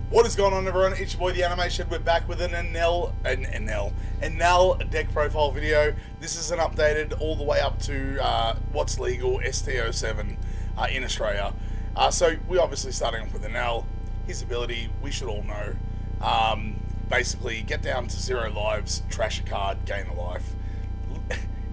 What is going on, everyone? It's your boy the Animation. We're back with an Enel deck profile video. This is an updated all the way up to what's legal ST07 in Australia. So we're obviously starting off with Enel. His ability, we should all know. Basically, get down to 0 lives, trash a card, gain a life.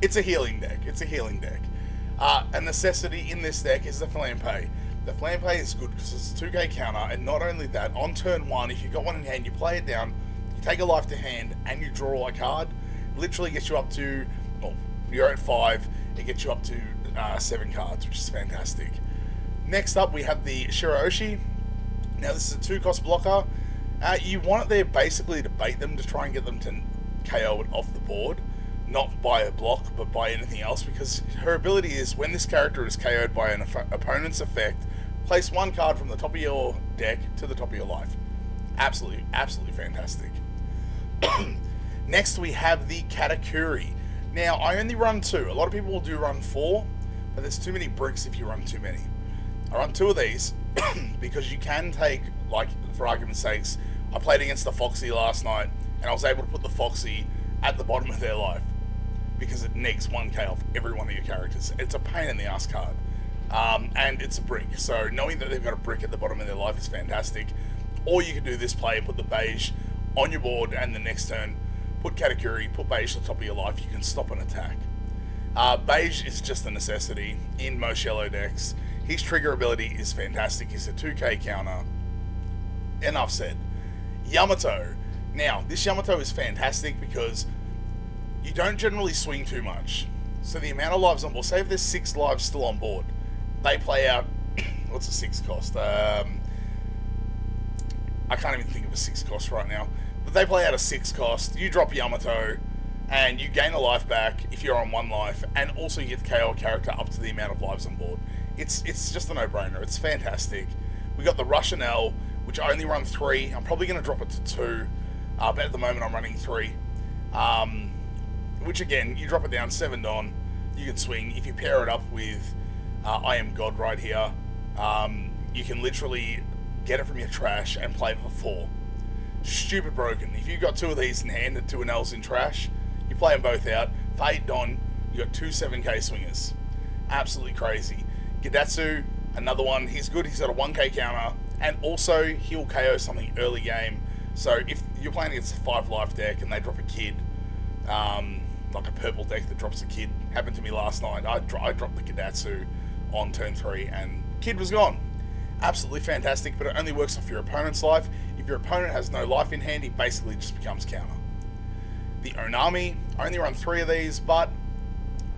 It's a healing deck. A necessity in this deck is the Flampe. The Flampe is good because it's a 2k counter, and not only that, on turn 1, if you've got one in hand, you play it down, you take a life to hand, and you draw a card. It literally gets you up to, well, you're at 5, it gets you up to 7 cards, which is fantastic. Next up, we have the Shiraoshi. Now, this is a 2-cost blocker. You want it there basically to bait them, to try and get them to KO it off the board. Not by a block, but by anything else, because her ability is when this character is KO'd by an opponent's effect, place 1 card from the top of your deck to the top of your life. Absolutely fantastic. Next, we have the Katakuri. Now, I only run 2. A lot of people will do run 4, but there's too many bricks if you run too many. I run 2 of these because you can take, like, for argument's sakes, I played against the Foxy last night, and I was able to put the Foxy at the bottom of their life, because it negs 1k off every one of your characters. It's a pain in the ass card. And it's a brick, so knowing that they've got a brick at the bottom of their life is fantastic. Or you can do this play, put the beige on your board, and the next turn, put Katakuri, put beige to the top of your life, you can stop an attack. Beige is just a necessity in most yellow decks. His trigger ability is fantastic, he's a 2k counter. Enough said. Yamato. Now, this Yamato is fantastic because you don't generally swing too much. So the amount of lives on board, say if there's 6 lives still on board, they play out, what's a 6 cost? I can't even think of a 6 cost right now. But they play out a 6 cost, you drop Yamato, and you gain a life back if you're on 1 life, and also you get the KO character up to the amount of lives on board. It's just a no-brainer, it's fantastic. We got the Russian L, which I only run 3, I'm probably going to drop it to 2, but at the moment I'm running 3. Which again, you drop it down 7 Don, you can swing. If you pair it up with I Am God right here, you can literally get it from your trash and play it for 4. Stupid broken. If you've got 2 of these in hand and 2 Ls in trash, you play them both out. For 8 Don, you got 2 7k swingers. Absolutely crazy. Gidatsu, another one. He's good. He's got a 1k counter, and also he'll KO something early game. So if you're playing against a 5 life deck and they drop a kid, like a purple deck that drops a kid, happened to me last night. I dropped the Gidatsu on turn 3 and kid was gone. Absolutely fantastic, but it only works off your opponent's life. If your opponent has no life in hand, he basically just becomes counter. The Onami, I only run 3 of these, but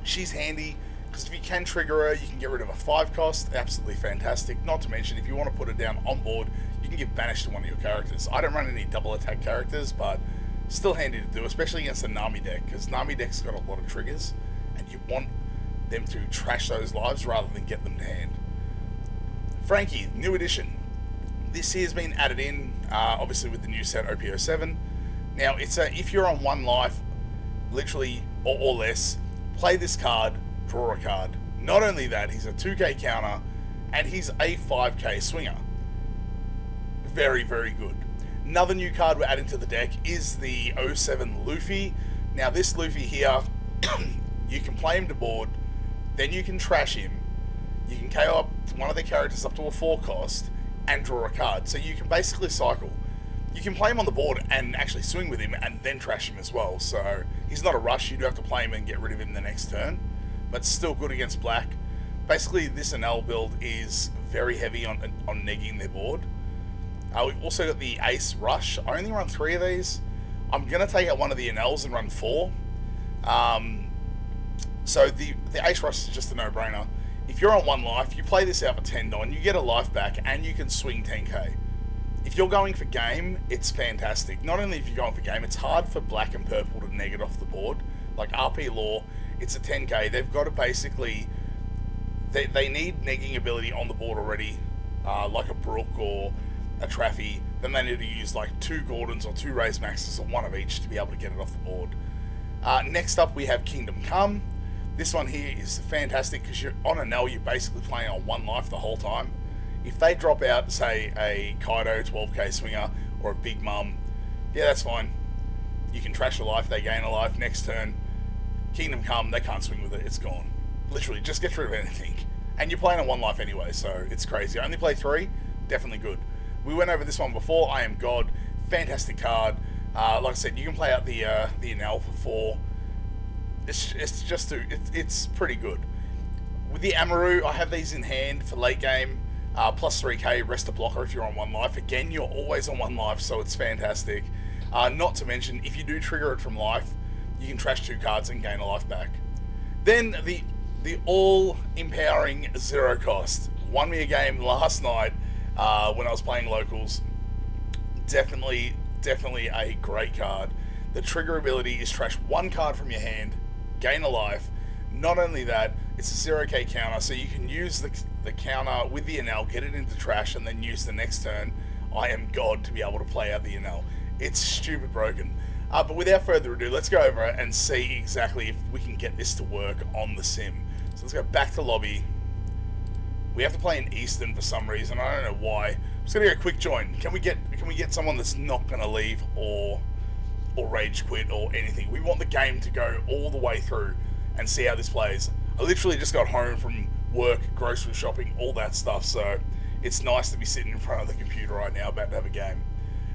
she's handy because if you can trigger her, you can get rid of a 5 cost. Absolutely fantastic. Not to mention, if you want to put it down on board, you can give banish to one of your characters. I don't run any double attack characters, but still handy to do, especially against a Nami deck, because Nami deck's got a lot of triggers, and you want them to trash those lives rather than get them to hand. Frankie, new addition. This here has been added in, obviously with the new set OP07. Now, it's a, if you're on 1 life, literally, or less, play this card, draw a card. Not only that, he's a 2k counter, and he's a 5k swinger. Very, very good. Another new card we're adding to the deck is the 07 Luffy. Now this Luffy here, you can play him to board, then you can trash him, you can KO up one of the characters up to a 4 cost, and draw a card. So you can basically cycle. You can play him on the board and actually swing with him and then trash him as well. So he's not a rush, you do have to play him and get rid of him the next turn, but still good against black. Basically this Enel build is very heavy on negging their board. We've also got the Ace Rush. I only run 3 of these. I'm going to take out one of the Enels and run 4. So the Ace Rush is just a no-brainer. If you're on 1 life, you play this out for 10 Don, you get a life back, and you can swing 10k. If you're going for game, it's fantastic. Not only if you're going for game, it's hard for black and purple to neg it off the board. Like RP Law, it's a 10k. They've got to basically... They need negging ability on the board already, like a Brook or a Traffy. Then they need to use like 2 Gordons or 2 Raise Maxes or 1 of each to be able to get it off the board. Next up we have Kingdom Come. This one here is fantastic because you're on Enel, you're basically playing on 1 life the whole time. If they drop out, say, a Kaido 12k swinger or a Big Mum, yeah, that's fine. You can trash a life, they gain a life. Next turn, Kingdom Come, they can't swing with it, it's gone. Literally, just get rid of anything. And you're playing on 1 life anyway, so it's crazy. I only play 3, definitely good. We went over this one before. I Am God, fantastic card. Like I said, you can play out the Enel for 4. It's pretty good. With the Amaru, I have these in hand for late game. Plus 3k, rest a blocker if you're on 1 life. Again, you're always on 1 life, so it's fantastic. Not to mention, if you do trigger it from life, you can trash 2 cards and gain a life back. Then the all-empowering zero cost. Won me a game last night when I was playing locals. Definitely a great card. The trigger ability is trash 1 card from your hand, gain a life. Not only that, it's a 0k counter, so you can use the counter with the Enel, get it into trash, and then use the next turn, I Am God, to be able to play out the Enel. It's stupid broken. But without further ado, let's go over it and see exactly if we can get this to work on the sim. So let's go back to lobby. We have to play in Eastern for some reason. I don't know why. I'm just gonna go quick join. Can we get someone that's not gonna leave or rage quit or anything? We want the game to go all the way through and see how this plays. I literally just got home from work, grocery shopping, all that stuff, so it's nice to be sitting in front of the computer right now about to have a game.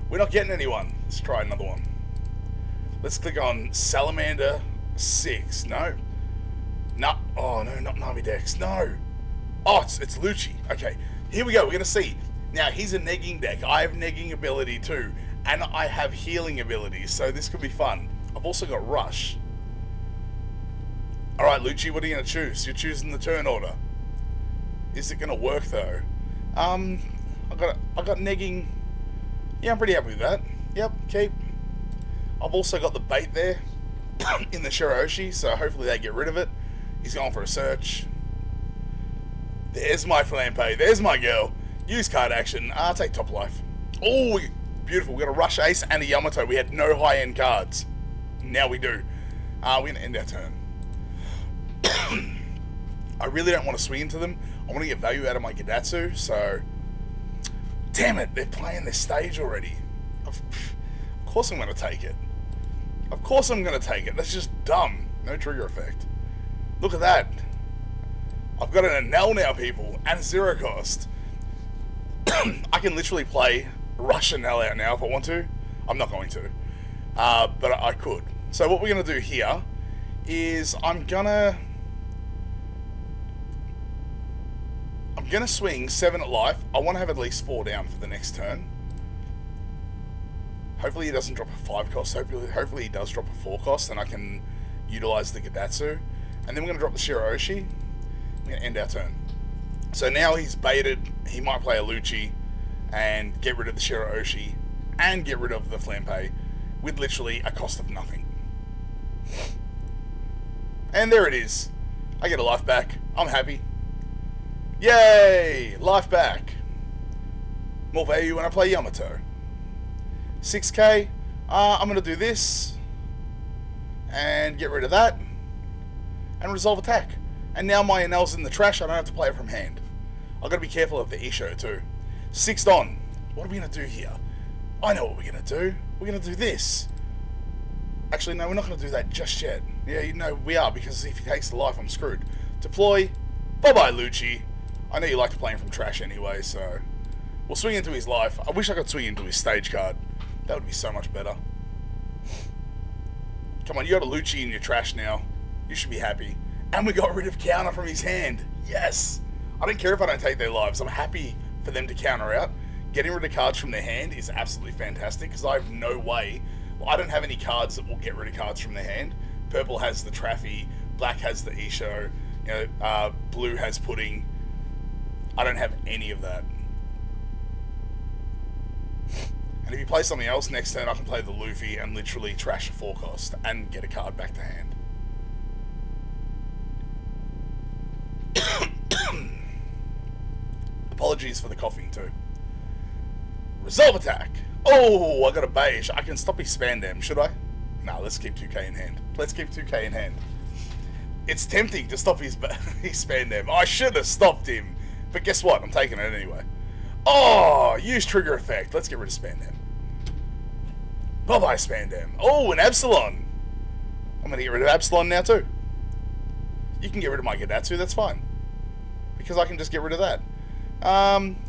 We're not getting anyone. Let's try another one. Let's click on Salamander 6. No. Oh no, not Nami Dex. No. Oh, it's Lucci. Okay, here we go. We're gonna see. Now he's a negging deck. I have negging ability too, and I have healing abilities, so this could be fun. I've also got Rush. All right, Lucci, what are you gonna choose? You're choosing the turn order. Is it gonna work though? I got negging. Yeah, I'm pretty happy with that. Yep, keep. I've also got the bait there in the Shiraishi, so hopefully they get rid of it. He's going for a search. There's my Flampe. There's my girl. Use card action. I'll take top life. Oh, beautiful. We got a Rush Ace and a Yamato. We had no high-end cards. Now we do. We're going to end our turn. I really don't want to swing into them. I want to get value out of my Gidatsu, so... Damn it, they're playing this stage already. Of course I'm going to take it. Of course I'm going to take it. That's just dumb. No trigger effect. Look at that. I've got an Enel now, people, and 0 cost. I can literally play Rush Enel out now if I want to. I'm not going to. But I could. So what we're going to do here is I'm going to swing 7 at life. I want to have at least 4 down for the next turn. Hopefully he doesn't drop a 5 cost. Hopefully he does drop a 4 cost, and I can utilize the Gidatsu. And then we're going to drop the Shiraishi. We're going to end our turn. So now he's baited. He might play a Lucci and get rid of the Shiraishi and get rid of the Flampe with literally a cost of nothing. And there it is. I get a life back. I'm happy. Yay! Life back. More value when I play Yamato. 6k. I'm going to do this. And get rid of that. And resolve attack. And now my Enel's in the trash. I don't have to play it from hand. I've got to be careful of the Isho too. 6th on. What are we going to do here? I know what we're going to do. We're going to do this. Actually, no, we're not going to do that just yet. Yeah, you know, we are, because if he takes the life, I'm screwed. Deploy. Bye-bye, Lucci. I know you like to play him from trash anyway, so... We'll swing into his life. I wish I could swing into his stage card. That would be so much better. Come on, you got a Lucci in your trash now. You should be happy. And we got rid of counter from his hand. Yes! I don't care if I don't take their lives. I'm happy for them to counter out. Getting rid of cards from their hand is absolutely fantastic, because I have no way... Well, I don't have any cards that will get rid of cards from their hand. Purple has the Traffy, black has the Isho, you know, blue has Pudding. I don't have any of that. And if you play something else next turn, I can play the Luffy and literally trash a 4 cost and get a card back to hand. Apologies for the coughing too. Resolve attack. Oh, I got a beige. I can stop his Spandam, should I? No, let's keep 2k in hand. Let's keep 2k in hand. It's tempting to stop his Spandam. I should have stopped him. But guess what? I'm taking it anyway. Oh, use trigger effect. Let's get rid of Spandam. Bye-bye, Spandam. Oh, an Absalon. I'm going to get rid of Absalon now, too. You can get rid of my Gadatsu, that's fine. Because I can just get rid of that.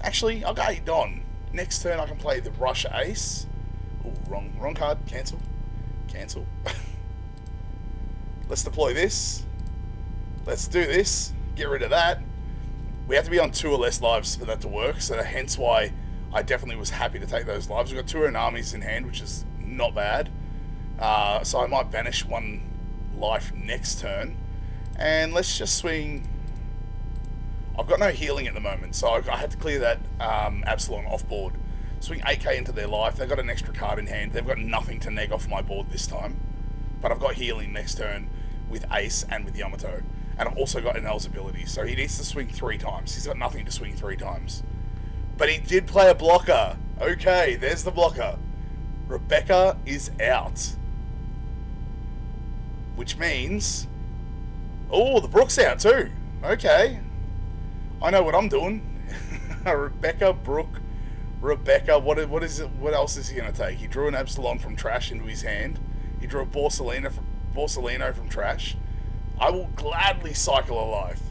Actually, I'll go Don. Next turn, I can play the Rush Ace. Oh, wrong card. Cancel. Cancel. Let's deploy this. Let's do this. Get rid of that. We have to be on 2 or less lives for that to work, so hence why I definitely was happy to take those lives. We've got 2 armies in hand, which is not bad. So I might banish 1 life next turn. And let's just swing... I've got no healing at the moment, so I had to clear that Absalon off board. Swing 8k into their life. They've got an extra card in hand. They've got nothing to neg off my board this time. But I've got healing next turn with Ace and with Yamato. And I've also got Enel's ability, so he needs to swing 3 times. He's got nothing to swing 3 times. But he did play a blocker. Okay, there's the blocker. Rebecca is out. Which means... Oh, the Brook's out too. Okay. I know what I'm doing. Rebecca, Brook, Rebecca. What is it? What else is he going to take? He drew an Absalon from trash into his hand. He drew a Borsellino from trash. I will gladly cycle a life.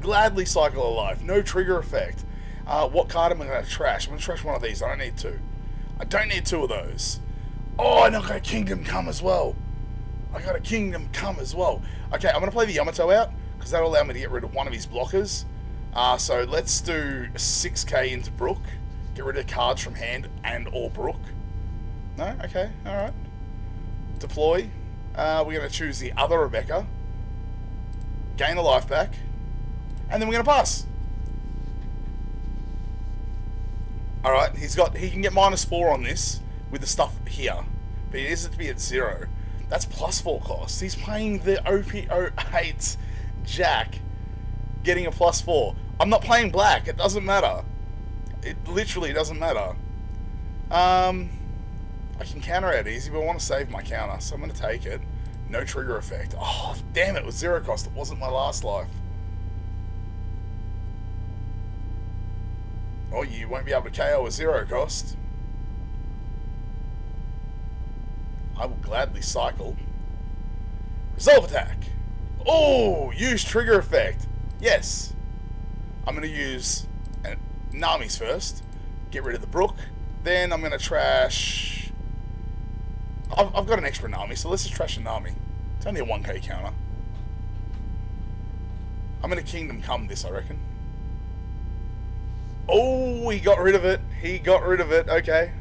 Gladly cycle a life. No trigger effect. What card am I going to trash? I'm going to trash one of these. I don't need 2. I don't need 2 of those. Oh, and I've got a Kingdom Come as well. I got a Kingdom Come as well. Okay, I'm going to play the Yamato out, because that'll allow me to get rid of one of his blockers. So let's do 6k into Brook. Get rid of cards from hand and or Brook. No? Okay, alright. Deploy. We're going to choose the other Rebecca. Gain a life back. And then we're going to pass. Alright, he can get -4 on this with the stuff here. But he needs it to be at 0. That's +4 cost. He's playing the OP08 Jack, getting a +4. I'm not playing black. It doesn't matter. It literally doesn't matter. I can counter it easy, but I want to save my counter, so I'm going to take it. No trigger effect. Oh, damn it. It was 0 cost. It wasn't my last life. Oh, you won't be able to KO a 0 cost. I will gladly cycle. Resolve attack. Oh, use trigger effect. Yes. I'm going to use Nami's first. Get rid of the Brook. Then I'm going to trash... I've got an extra Nami, so let's just trash a Nami. It's only a 1k counter. I'm going to Kingdom Come this, I reckon. Oh, he got rid of it. He got rid of it. Okay.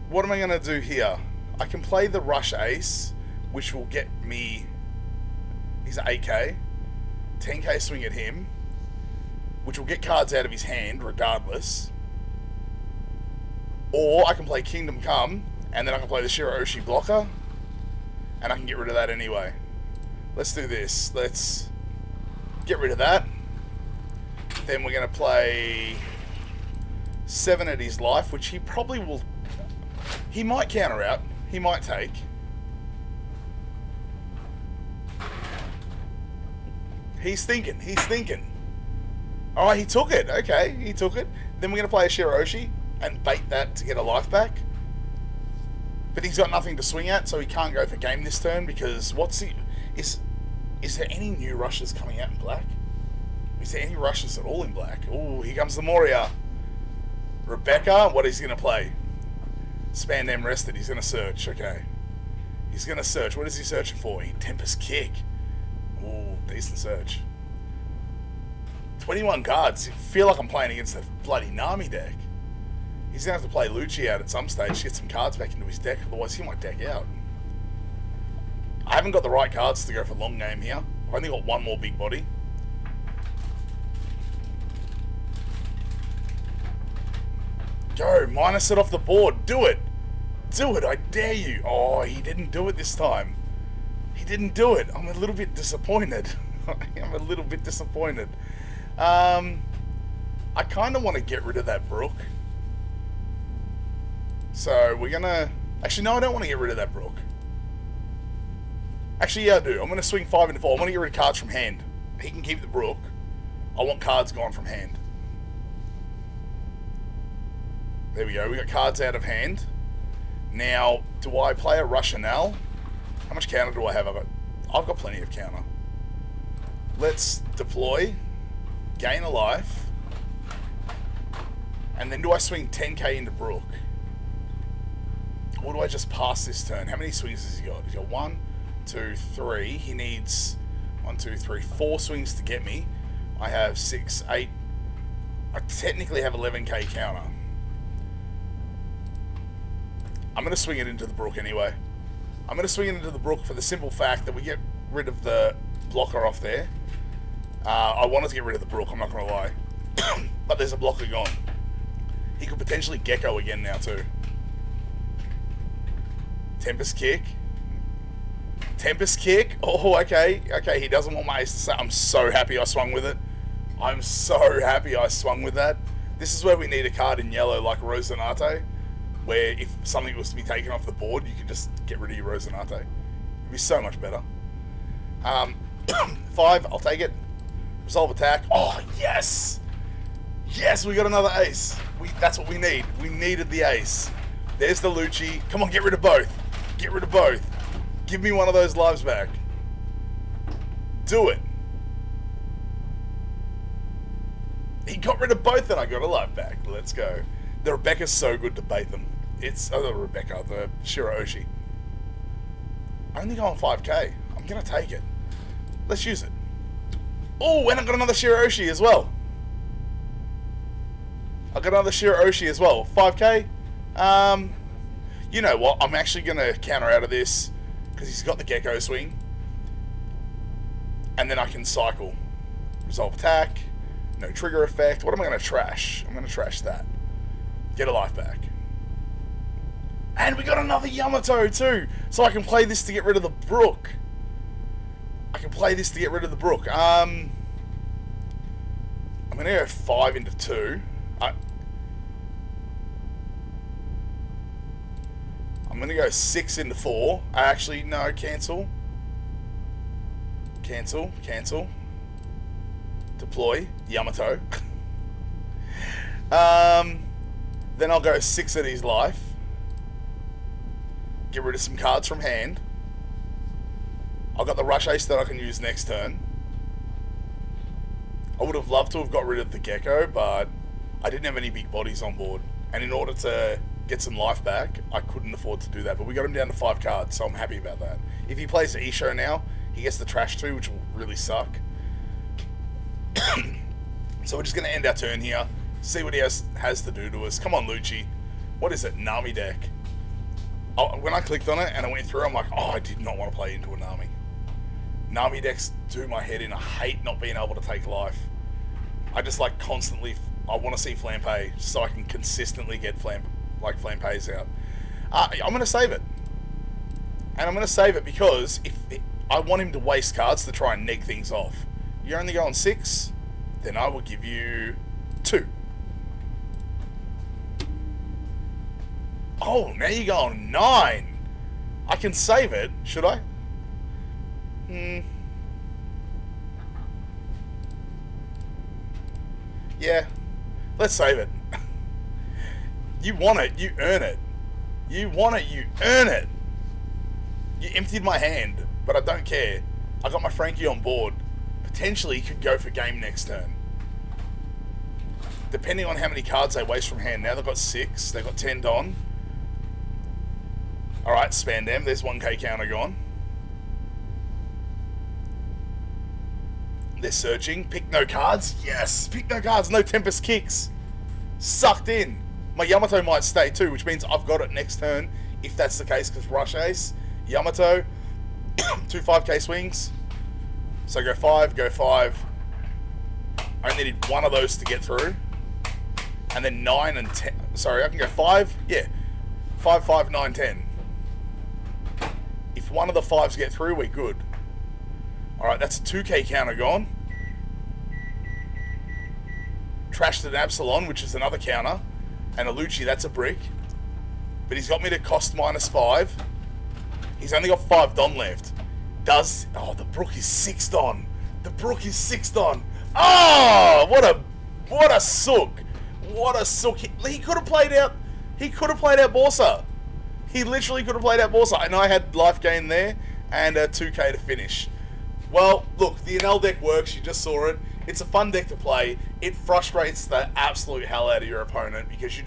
What am I going to do here? I can play the Rush Ace, which will get me... He's 8k. 10k swing at him, which will get cards out of his hand regardless. Or I can play Kingdom Come, and then I can play the Shiraishi blocker, and I can get rid of that anyway. Let's do this. Let's get rid of that. Then we're going to play 7 at his life, which he probably will... He might counter out. He might take. He's thinking. He's thinking. Alright, he took it. Okay, he took it. Then we're going to play a Shiraishi and bait that to get a life back. But he's got nothing to swing at, so he can't go for game this turn because what's he... Is there any new rushes coming out in black? Is there any rushes at all in black? Oh, here comes the Moria. Rebecca, what is he going to play? Spandam rested. He's going to search. Okay. He's going to search. What is he searching for? Tempest Kick. Ooh, decent search. 21 cards. I feel like I'm playing against a bloody Nami deck. He's going to have to play Lucci out at some stage to get some cards back into his deck, otherwise he might deck out. I haven't got the right cards to go for long game here. I've only got one more big body. Go, minus it off the board. Do it. Do it, I dare you. Oh, he didn't do it this time. He didn't do it. I'm a little bit disappointed. I'm a little bit disappointed. I kind of want to get rid of that Brook. So we're going to... Actually, no, I don't want to get rid of that Brook. Actually, yeah, I do. I'm going to swing 5 into 4. I want to get rid of cards from hand. He can keep the Brook. I want cards gone from hand. There we go. We got cards out of hand. Now, do I play a rush Enel? How much counter do I have? I've got plenty of counter. Let's deploy, gain a life, and then do I swing 10k into Brook? Or do I just pass this turn? How many swings has he got? He's got 1, 2, 3. He needs 1, 2, 3, 4 swings to get me. I have 6, 8. I technically have 11k counter. I'm going to swing it into the Brook anyway. I'm going to swing it into the Brook for the simple fact that we get rid of the blocker off there. I wanted to get rid of the Brook, I'm not going to lie. But there's a blocker gone. He could potentially Gecko again now too. Tempest Kick. Tempest Kick. Oh, okay. Okay, he doesn't want my ace to say. I'm so happy I swung with it. I'm so happy I swung with that. This is where we need a card in yellow like Rosinante, where if something was to be taken off the board, you could just get rid of your Rosinante. It'd be so much better. 5, I'll take it. Resolve attack. Oh, yes! Yes, we got another ace. That's what we need. We needed the ace. There's the Lucci. Come on, get rid of both. Get rid of both. Give me one of those lives back. Do it. He got rid of both and I got a life back. Let's go. The Rebecca's so good to bait them. It's the Shiraishi. I only go on 5k. I'm going to take it. Let's use it. Oh, and I got another Shiraishi as well. I got another Shiraishi as well. 5k. You know what? I'm actually going to counter out of this because he's got the Gecko swing. And then I can cycle. Resolve attack. No trigger effect. What am I going to trash? I'm going to trash that. Get a life back. And we got another Yamato too. So I can play this to get rid of the Brook. I'm going to go 5 into 2. I'm going to go 6 into 4. Actually, no, cancel. Cancel. Deploy, Yamato. Then I'll go 6 at his life. Get rid of some cards from hand. I've got the Rush Ace that I can use next turn. I would have loved to have got rid of the Gecko, but I didn't have any big bodies on board. And in order to get some life back, I couldn't afford to do that. But we got him down to 5 cards, so I'm happy about that. If he plays the Isho now, he gets the trash 2, which will really suck. So we're just going to end our turn here. See what he has to do to us. Come on, Lucci. What is it? Nami deck. Oh, when I clicked on it and I went through, I'm like, oh, I did not want to play into a Nami. Nami decks do my head in. I hate not being able to take life. I just like constantly, I want to see Flampe so I can consistently get Flampe's out. I'm going to save it. And I'm going to save it because I want him to waste cards to try and neg things off. You're only going 6, then I will give you 2. Oh, now you're going 9. I can save it, should I? Yeah, let's save it. You want it, you earn it. You want it, you earn it. You emptied my hand, but I don't care. I got my Frankie on board. Potentially could go for game next turn. Depending on how many cards they waste from hand. Now they've got 6, they've got 10 Don. Alright, Spandam, there's 1k counter gone. They're searching. Pick no cards. Yes, pick no cards. No Tempest Kicks. Sucked in. My Yamato might stay too, which means I've got it next turn, if that's the case, because Rush Ace, Yamato, 2 5k swings. So go 5, go 5. I only need one of those to get through. And then 9 and 10. Sorry, I can go 5. Yeah. 5, 5, 9, 10. If one of the 5s get through, we're good. Alright, that's a 2k counter gone. Trashed an Absalon, which is another counter. And a Lucci, that's a brick. But he's got me to cost -5. He's only got 5 Don left. Oh, the Brook is 6 Don. The Brook is 6 Don. Oh, what a sook. What a sook. He could have played out He could have played out Borsa. He literally could have played out Borsa. And I had life gain there and 2k to finish. Well, look, the Enel deck works. You just saw it. It's a fun deck to play. It frustrates the absolute hell out of your opponent because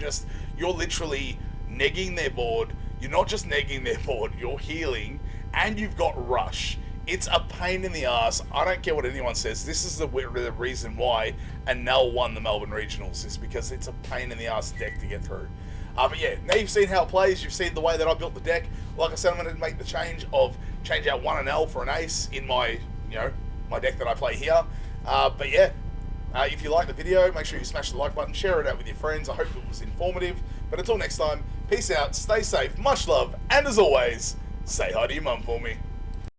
you're literally negging their board. You're not just negging their board, you're healing, and you've got rush. It's a pain in the ass. I don't care what anyone says. This is the reason why Enel won the Melbourne Regionals, is because it's a pain in the ass deck to get through. But yeah, now you've seen how it plays. You've seen the way that I built the deck. Like I said, I'm going to make the change out one Enel for an ace in my my deck that I play here. But yeah, if you like the video, make sure you smash the like button, share it out with your friends. I hope it was informative. But until next time, peace out, stay safe, much love, and as always, say hi to your mum for me.